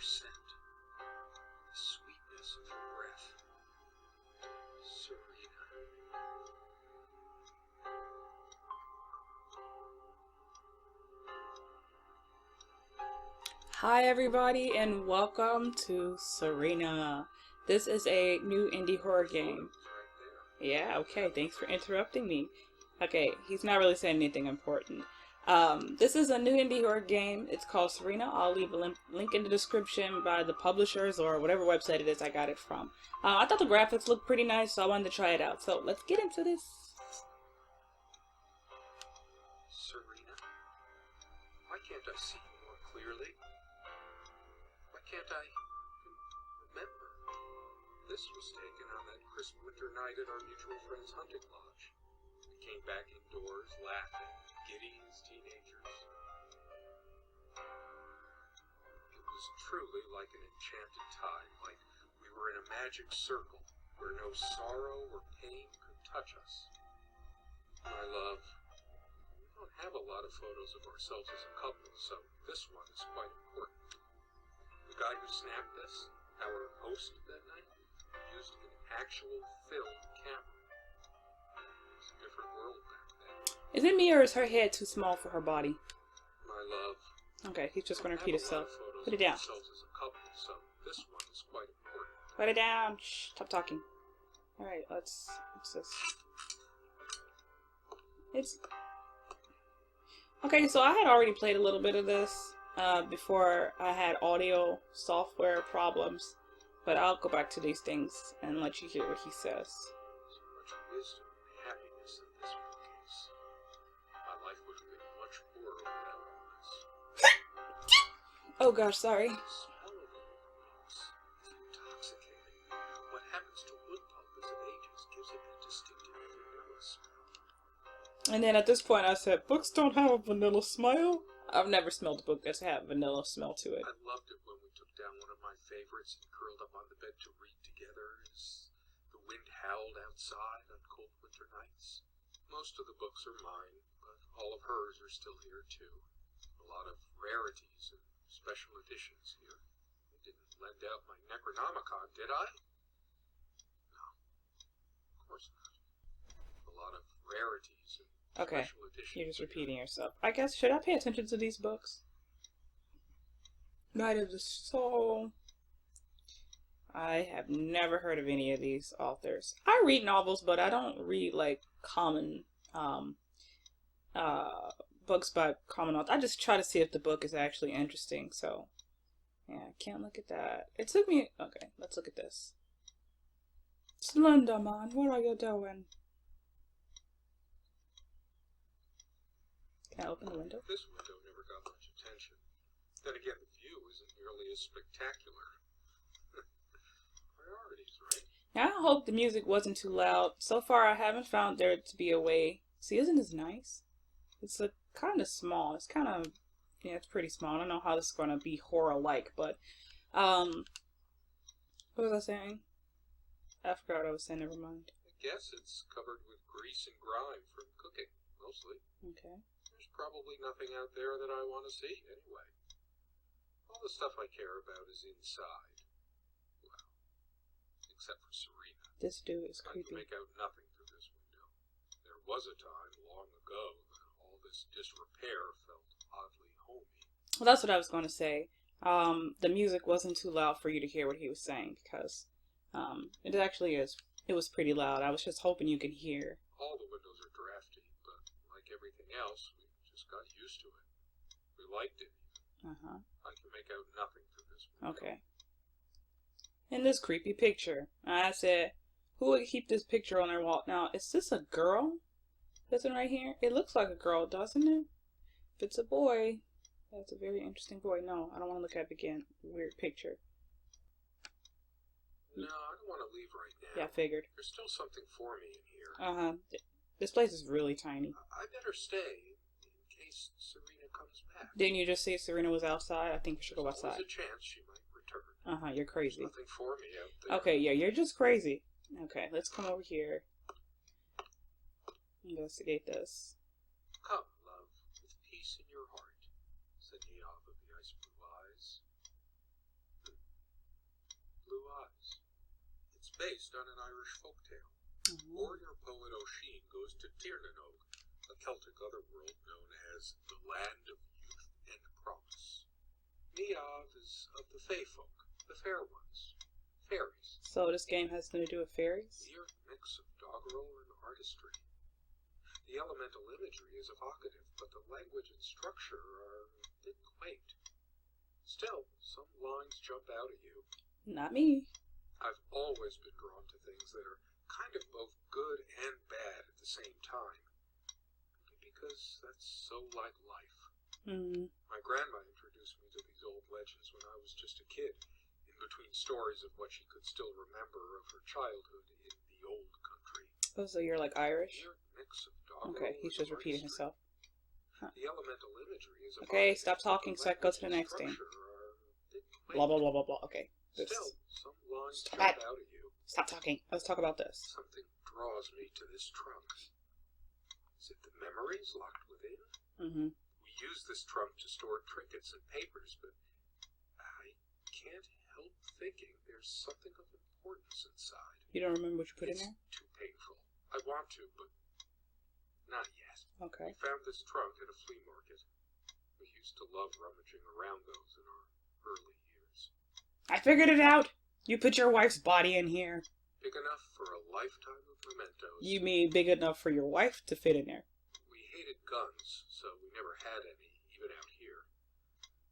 her scent, the sweetness of her breath. Serena. Hi everybody and welcome to Serena. This is a new indie horror game. Yeah, okay, thanks for interrupting me. Okay, he's not really saying anything important. This is a new indie horror game. It's called Serena. I'll leave a link in the description by the publishers or whatever website it is I got it from. I thought the graphics looked pretty nice, so I wanted to try it out. So let's get into this. Serena? Why can't I see you more clearly? Why can't I remember? This was taken on that crisp winter night at our mutual friend's hunting lodge. We came back indoors, laughing, giddy as teenagers. It was truly like an enchanted time, like we were in a magic circle where no sorrow or pain could touch us. My love, we don't have a lot of photos of ourselves as a couple, so this one is quite important. The guy who snapped this, our host that night, used an actual film camera. It was a different world back then. Is it me or is her head too small for her body? My love. Okay, he's just going to repeat himself. Put it down. As a couple, so this one is quite important. Put it down. Shh, stop talking. Alright, what's this? Okay, so I had already played a little bit of this before I had audio software problems, but I'll go back to these things and let you hear what he says. So much wisdom and happiness in this one case. My life would have been much poorer without all this. Oh gosh, sorry. The smell of the books is intoxicating. What happens to wood pulp as it ages gives it a distinctive vanilla smell. And then at this point I said, books don't have a vanilla smell? I've never smelled a book that's had vanilla smell to it. I loved it when we took down one of my favorites and curled up on the bed to read together as the wind howled outside on cold winter nights. Most of the books are mine, but all of hers are still here too. A lot of rarities and special editions here. I didn't lend out my Necronomicon, did I? No, of course not. A lot of rarities and Okay, special editions. you're just repeating yourself. I guess, should I pay attention to these books? Night of the Soul. I have never heard of any of these authors. I read novels, but I don't read like common books by common authors. I just try to see if the book is actually interesting. So yeah, I can't look at that. It took me. Okay, let's look at this. Slender Man, what are you doing? Can I open the window? This window never got much attention. Then again, the view isn't nearly as spectacular. Priorities, right? Now, I hope the music wasn't too loud. So far, I haven't found there to be a way. See, isn't this nice? It's a kind of small. It's kind of, yeah, it's pretty small. I don't know how this is going to be horror-like, but, what was I saying? I forgot what I was saying, never mind. I guess it's covered with grease and grime from cooking, mostly. Okay. There's probably nothing out there that I want to see, anyway. All the stuff I care about is inside. Well, except for Serena. This dude is I can creepy. make out nothing through this window. There was a time long ago that all this disrepair felt oddly homey. Well, that's what I was going to say. The music wasn't too loud for you to hear what he was saying, because, it actually is. It was pretty loud. I was just hoping you could hear. All the windows are drafty, but like everything else, we just got used to it. We liked it. Uh-huh. I can make out nothing through this window. Okay. In this creepy picture, I said, who would keep this picture on their wall? Now, is this a girl? This one right here? It looks like a girl, doesn't it? If it's a boy, that's a very interesting boy. No, I don't want to look at it again. Weird picture. No, I don't want to leave right now. Yeah, I figured. There's still something for me in here. Uh-huh. This place is really tiny. I better stay in case Serena comes back. Didn't you just say Serena was outside? I think we should go outside. There's a chance she might return. Uh-huh, you're crazy. There's nothing for me out there. Okay, yeah, you're just crazy. Okay, let's come over here. Investigate this. Come, love, with peace in your heart, said Neov of the ice blue eyes. based on an Irish folktale. Mm-hmm. Warrior poet O'Sheen goes to Tirnanog, a Celtic otherworld known as the Land of Youth and Promise. Niamh is of the Fae folk, the fair ones, fairies. So this game has nothing to do with fairies? Weird mix of doggerel and artistry. The elemental imagery is evocative, but the language and structure are a bit quaint. Still, some lines jump out at you. Not me. I've always been drawn to things that are kind of both good and bad at the same time. Because that's so like life. Mm. My grandma introduced me to these old legends when I was just a kid, in between stories of what she could still remember of her childhood in the old country. Oh, so you're like Irish? Weird mix of doggerel Okay, he's just and repeating artistry. himself. Huh. The elemental imagery is Okay, evocative, stop but talking the so I can go to the language next and thing. structure are a bit quaint. Blah, blah, blah, blah, blah. Okay. Still, some lines Stop jump it. out at you. Stop talking. Let's talk about this. Something draws me to this trunk. Is it the memories locked within? Mm-hmm. We use this trunk to store trinkets and papers, but I can't help thinking there's something of importance inside. You don't remember what you put in It's there? too painful. I want to, but not yet. Okay. We found this trunk at a flea market. We used to love rummaging around those in our early years. I figured it out! You put your wife's body in here. Big enough for a lifetime of mementos. You mean big enough for your wife to fit in there? We hated guns, so we never had any, even out here.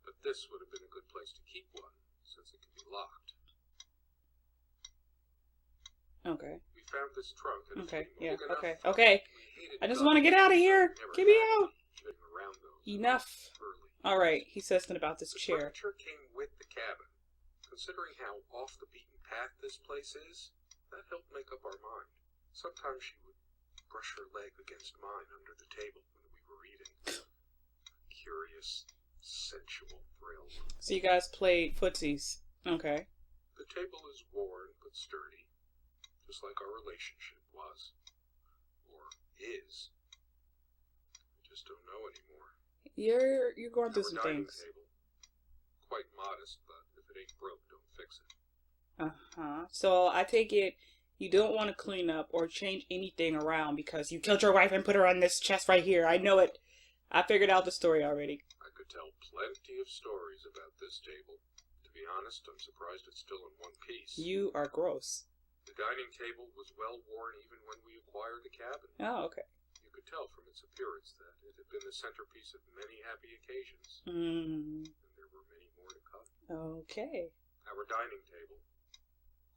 But this would have been a good place to keep one, since it can be locked. Okay. We found this trunk at a Okay, flea yeah, market. okay, Big enough okay. we hated I just guns, want to get out of here! so we never Get me had out! any, even around those Enough. early years. Alright, he says something about this The chair. furniture came with the cabin. Considering how off the beaten path this place is, that helped make up our mind. Sometimes she would brush her leg against mine under the table when we were eating. A curious, sensual thrill. So you guys played footsies. Okay. The table is worn but sturdy, just like our relationship was. Or is. I just don't know anymore. You're going through Our some dining things. table. Quite modest, but if it ain't broke, don't fix it. Uh-huh. So I take it you don't want to clean up or change anything around because you killed your wife and put her on this chest right here. I know it. I figured out the story already. I could tell plenty of stories about this table. To be honest, I'm surprised it's still in one piece. You are gross. The dining table was well worn even when we acquired the cabin. Oh, okay. You could tell from its appearance that it had been the centerpiece of many happy occasions. Hmm. And there were many more to come. Okay. Our dining table.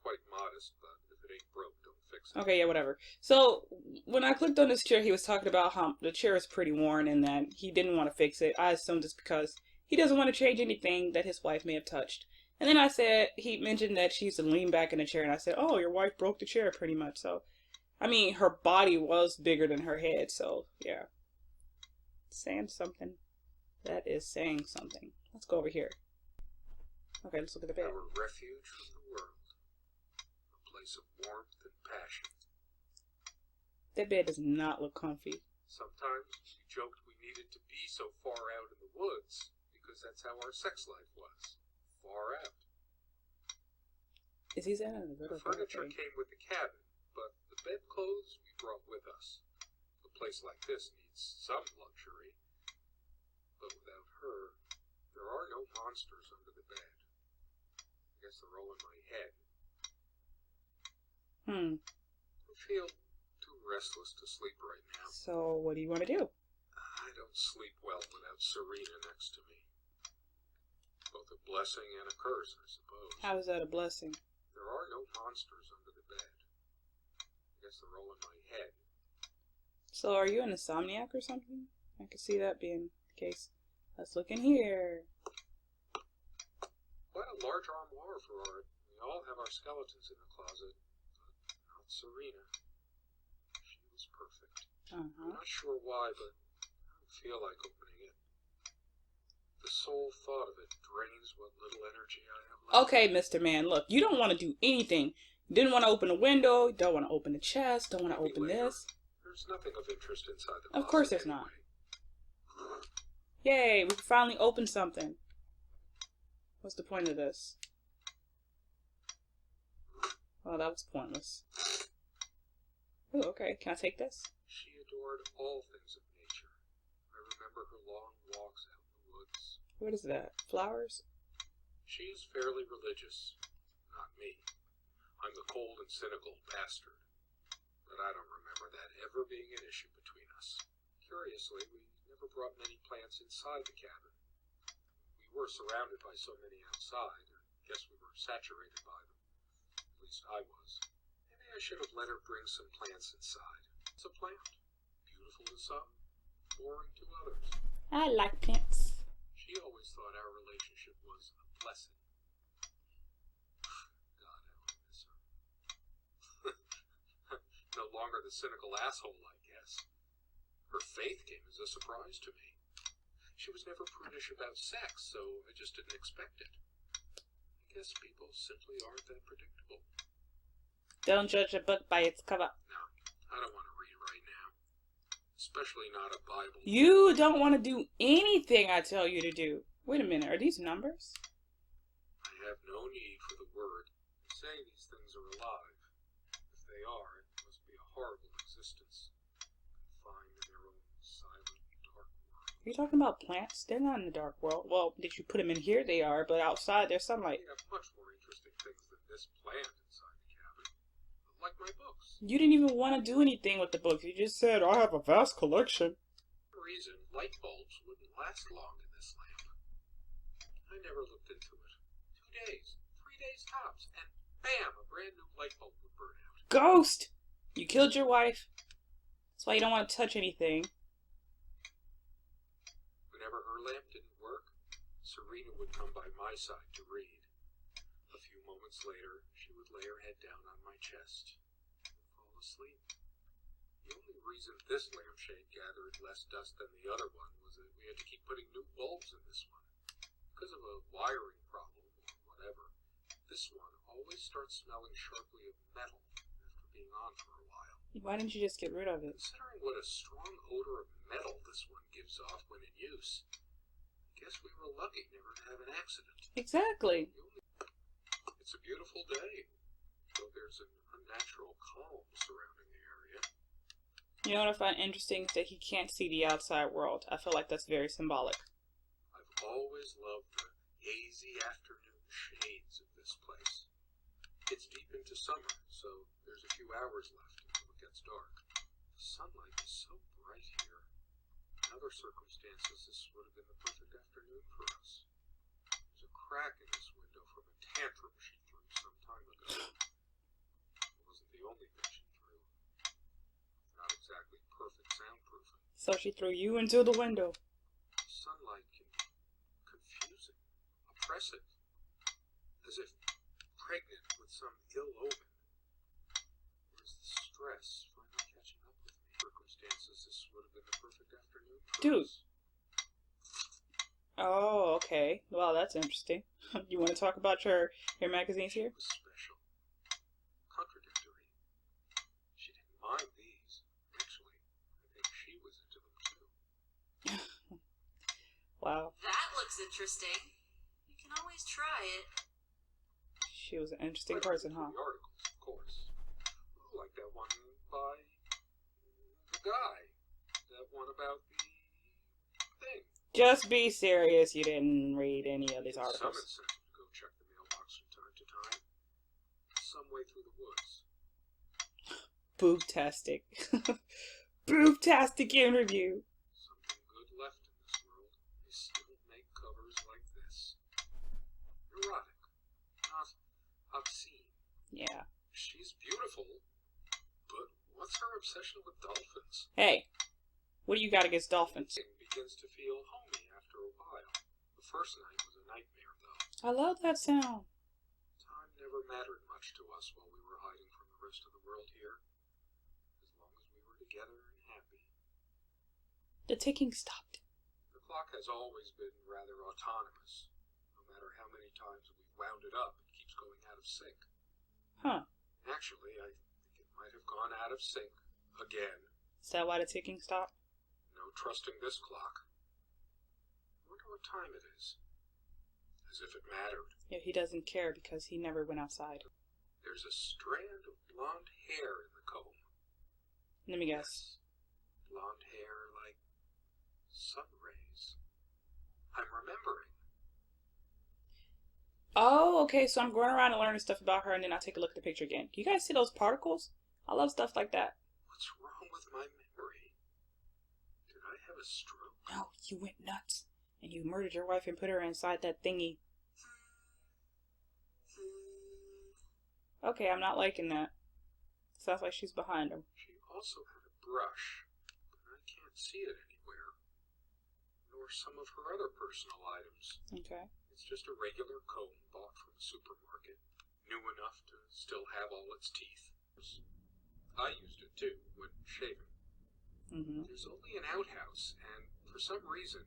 Quite modest, but if it ain't broke, don't fix it. Okay, yeah, whatever. So, when I clicked on this chair, he was talking about how the chair is pretty worn and that he didn't want to fix it. I assumed it's because he doesn't want to change anything that his wife may have touched. And then I said, he mentioned that she used to lean back in the chair, and I said, oh, your wife broke the chair pretty much. So, I mean, her body was bigger than her head, so, yeah. Saying something. That is saying something. Let's go over here. Okay, let's look at the bed. Our refuge from the world. A place of warmth and passion. That bed does not look comfy. Sometimes we joked we needed to be so far out in the woods because that's how our sex life was. Far out. Is he saying a The little furniture thing? came with the cabin, but the bedclothes we brought with us. A place like this needs some luxury. But without her, there are no monsters under the bed. I guess they're all in my head. I feel too restless to sleep right now. So, what do you want to do? I don't sleep well without Serena next to me. Both a blessing and a curse, I suppose. How is that a blessing? There are no monsters under the bed. I guess they're all in my head. So, are you an insomniac or something? I could see that being the case. Let's look in here. Quite a large armoire for art. We all have our skeletons in the closet, but not Serena. She was perfect. I'm not sure why, but I don't feel like opening it. The sole thought of it drains what little energy I have left. Okay, Mr. Man, look, you don't want to do anything. You didn't want to open the window, don't want to open the chest, don't want to open this. There's nothing of interest inside the closet. Of course there's not. Yay, we finally opened something. What's the point of this? Well, that was pointless. Oh, okay. Can I take this? She adored all things of nature. I remember her long walks out in the woods. What is that? Flowers? She is fairly religious. Not me. I'm the cold and cynical bastard. But I don't remember that ever being an issue between us. Curiously, we never brought many plants inside the cabin. We were surrounded by so many outside. I guess we were saturated by them. At least I was. Maybe I should have let her bring some plants inside. It's a plant. Beautiful to some, boring to others. I like plants. She always thought our relationship was a blessing. God, how I miss her. No longer the cynical asshole, I guess. Her faith came as a surprise to me. She was never prudish about sex, so I just didn't expect it. I guess people simply aren't that predictable. Don't judge a book by its cover. No, I don't want to read right now. Especially not a Bible. You don't want to do anything I tell you to do. Wait a minute, are these numbers? I have no need for the word. They say these things are alive. If they are, it must be a horrible existence. Confined in their own silent, dark world. Are you talking about plants? They're not in the dark world. Well, did you put them in here? They are, but outside there's sunlight. We have much more interesting things than this plant inside the cabin. Like my books. You didn't even want to do anything with the books. You just said, I have a vast collection. For some reason, light bulbs wouldn't last long in this lamp. I never looked into it. 2 days, 3 days tops, and bam, a brand new light bulb would burn out. Ghost! You killed your wife. That's why you don't want to touch anything. Whenever her lamp didn't work, Serena would come by my side to read. A few moments later, she would lay her head down on my chest and fall asleep. The only reason this lampshade gathered less dust than the other one was that we had to keep putting new bulbs in this one. Because of a wiring problem or whatever, this one always starts smelling sharply of metal after being on for a while. Why didn't you just get rid of it? Considering what a strong odor of metal this one gives off when in use, I guess we were lucky never to have an accident. Exactly. It's a beautiful day, though there's an unnatural calm surrounding the area. You know what I find interesting is that he can't see the outside world. I feel like that's very symbolic. I've always loved the hazy afternoon shades of this place. It's deep into summer, so there's a few hours left until it gets dark. The sunlight is so bright here. In other circumstances, this would have been the perfect afternoon for us. There's a crack in this window from a tantrum she threw some time ago. It wasn't the only thing she threw. Not exactly perfect soundproofing. So she threw you into the window. Sunlight can be confusing, oppressive, as if pregnant with some ill omen. Where's the stress finally catching up with me? Circumstances, this would have been the perfect afternoon for Dude. us. Oh, okay. Well, that's interesting. You want to talk about your magazines here? She was special. Contradictory. She didn't mind these. Actually, I think she was into them too. Wow. That looks interesting. You can always try it. She was an interesting I person, read huh? the articles, of course. Like that one by the guy. That one about the thing. Just be serious. You didn't read any of these Some articles. incentive to go check the mailbox from time to time. Some way through the woods. Boobtastic. Boobtastic interview. Something good left in this world. They still make covers like this. Erotic. Not obscene. Yeah. She's beautiful, but what's her obsession with dolphins? Hey, what do you got against dolphins? It begins to feel homey after a while. The first night was a nightmare, though. I love that sound. Time never mattered much to us while we were hiding from the rest of the world here. As long as we were together and happy. The ticking stopped. The clock has always been rather autonomous. No matter how many times we've wound it up, it keeps going out of sync. Huh. Actually, I think it might have gone out of sync again. Is that why the ticking stopped? No trusting this clock. I wonder what time it is. As if it mattered. Yeah, he doesn't care because he never went outside. There's a strand of blonde hair in the comb. Let me guess. Blonde hair like sun rays. I'm remembering. Oh, okay, so I'm going around and learning stuff about her, and then I take a look at the picture again. Do you guys see those particles? I love stuff like that. What's wrong with my memory? Did I have a stroke? No, you went nuts. And you murdered your wife and put her inside that thingy. Okay, I'm not liking that. Sounds like she's behind him. She also had a brush, but I can't see it anywhere. Nor some of her other personal items. Okay. It's just a regular comb bought from the supermarket, new enough to still have all its teeth. I used it too, when shaving. There's only an outhouse, and for some reason,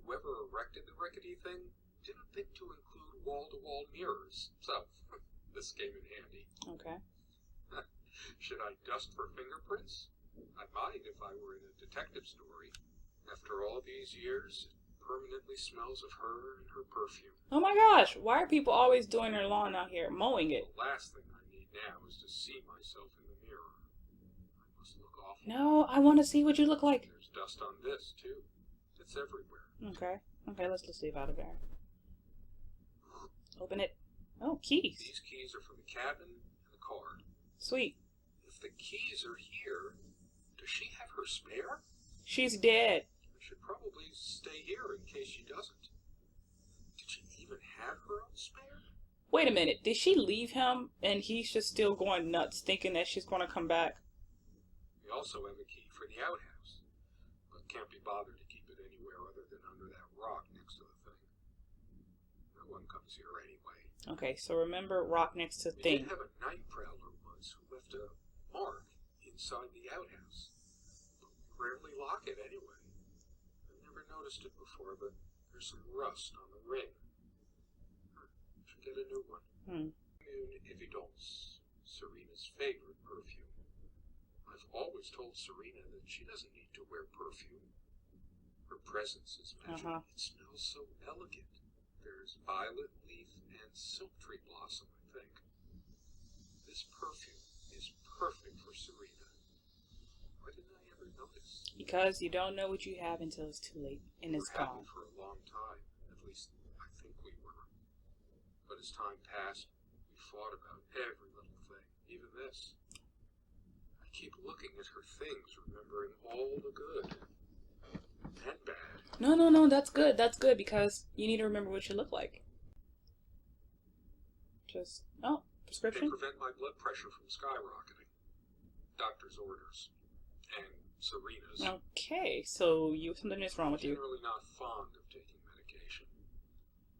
whoever erected the rickety thing didn't think to include wall-to-wall mirrors, so this came in handy. Okay. Should I dust for fingerprints? I might if I were in a detective story. After all these years, it permanently smells of her and her perfume. Oh my gosh, why are people always doing their lawn out here, mowing it? The last thing I need now is to see myself in the mirror. I must look awful. No, I want to see what you look like. There's dust on this, too. It's everywhere. Okay. Okay, let's leave out of there. Open it. Oh, keys. These keys are for the cabin and the car. Sweet. If the keys are here, does she have her spare? She's dead. I should probably stay here in case she doesn't. Did she even have her own spare? Wait a minute. Did she leave him and he's just still going nuts thinking that she's going to come back? We also have a key for the outhouse, but can't be bothered to keep it anywhere other than under that rock next to the thing. No one comes here anyway. Okay, so remember rock next to We thing. did have a night prowler once who left a mark inside the outhouse. But we rarely lock it anyway. I've never noticed it before, but there's some rust on the ring. Should get a new one. Une Evidence, Serena's favorite perfume. I've always told Serena that she doesn't need to wear perfume. Her presence is magic. It smells so elegant. There's violet leaf and silk tree blossom, I think. This perfume is perfect for Serena. Why didn't I ever notice? Because you don't know what you have until it's too late and it's We were happy gone. for a long time. At least, I think we were. But as time passed, we fought about every little thing, even this. I keep looking at her things, remembering all the good and bad. No, that's good. That's good because you need to remember what you look like. Just, oh, They prescription? prevent my blood pressure from skyrocketing. Doctor's orders. And Serena's. Okay, so something is wrong with I'm you. generally not fond of taking medication.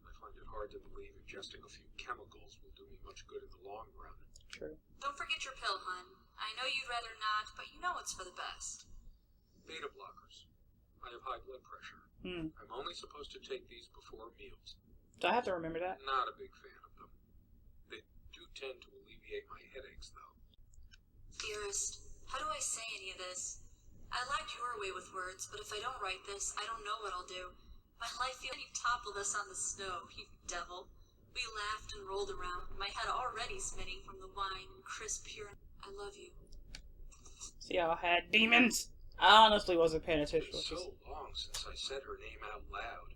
I find it hard to believe ingesting a few chemicals will do me much good in the long run. True. Don't forget your pill, hun. I know you'd rather not, but you know it's for the best. Beta blockers. I have high blood pressure. I'm only supposed to take these before meals. Do I have to remember that? Not a big fan of them. They do tend to alleviate my headaches, though. Dearest, how do I say any of this? I like your way with words, but if I don't write this, I don't know what I'll do. My life feels like you toppled us on the snow, you devil. We laughed and rolled around, my head already spinning from the wine and crisp pure. I love you. See, y'all had demons. I honestly wasn't paying attention. It's been so long since I said her name out loud.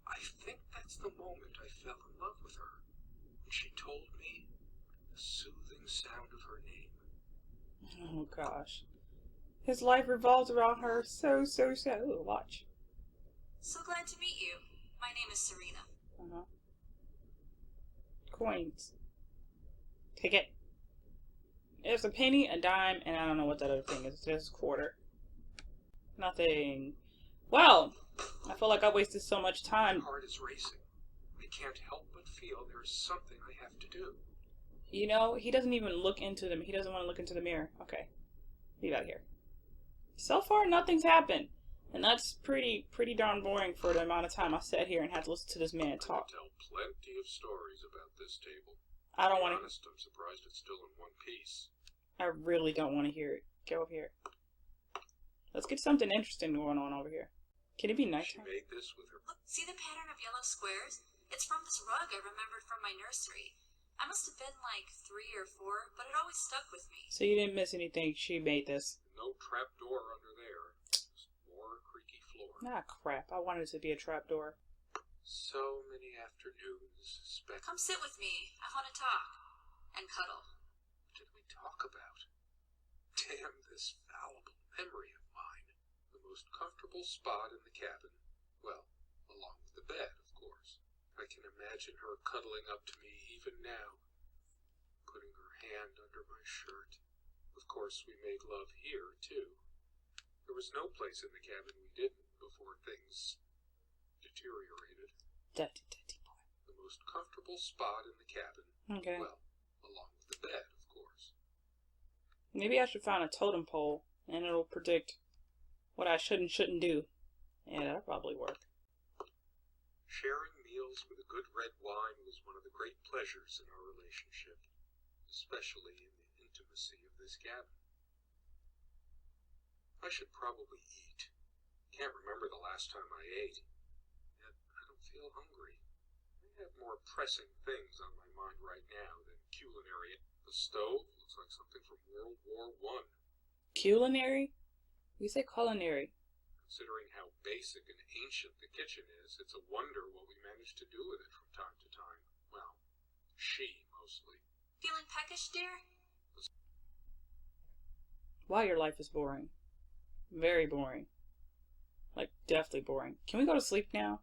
I think that's the moment I fell in love with her. When she told me the soothing sound of her name. Oh gosh. His life revolves around her so. Ooh, watch. So glad to meet you. My name is Serena. Coins. Take it. It's a penny, a dime, and I don't know what that other thing is. It's just a quarter. Nothing. Well, I feel like I wasted so much time. My heart is racing. I can't help but feel there's something I have to do. You know, he doesn't even look into them. He doesn't want to look into the mirror. Okay. Leave out here. So far, nothing's happened. And that's pretty darn boring for the amount of time I sat here and had to listen to this man talk. I could tell plenty of stories about this table. I don't To be want to. honest, I'm surprised it's still in one piece. I really don't want to hear it. Get over here. Let's get something interesting going on over here. Can it be She nighttime? made this with her. Look, see the pattern of yellow squares? It's from this rug I remembered from my nursery. I must have been like 3 or 4, but it always stuck with me. So you didn't miss anything. She made this. No trap door under there. Just more creaky floor. Ah, crap. I wanted it to be a trapdoor. So many afternoons spent... Come sit with me. I want to talk. And cuddle. What did we talk about? Damn this fallible memory of mine. The most comfortable spot in the cabin. Well, along with the bed, of course. I can imagine her cuddling up to me even now, putting her hand under my shirt. Of course, we made love here, too. There was no place in the cabin we didn't before things deteriorated. Dirty boy. The most comfortable spot in the cabin. Okay. Well, along with the bed, of course. Maybe I should find a totem pole, and it'll predict what I should and shouldn't do. Yeah, that'll probably work. Sharing meals with a good red wine was one of the great pleasures in our relationship, especially in the intimacy of this cabin. I should probably eat. Can't remember the last time I ate. Yet I don't feel hungry. I have more pressing things on my mind right now than culinary. The stove looks like something from World War I. Culinary? You say culinary. Considering how basic and ancient the kitchen is, it's a wonder what we managed to do with it from time to time. Well, she mostly. Feeling peckish, dear? Wow, your life is boring. Very boring. Like, definitely boring. Can we go to sleep now?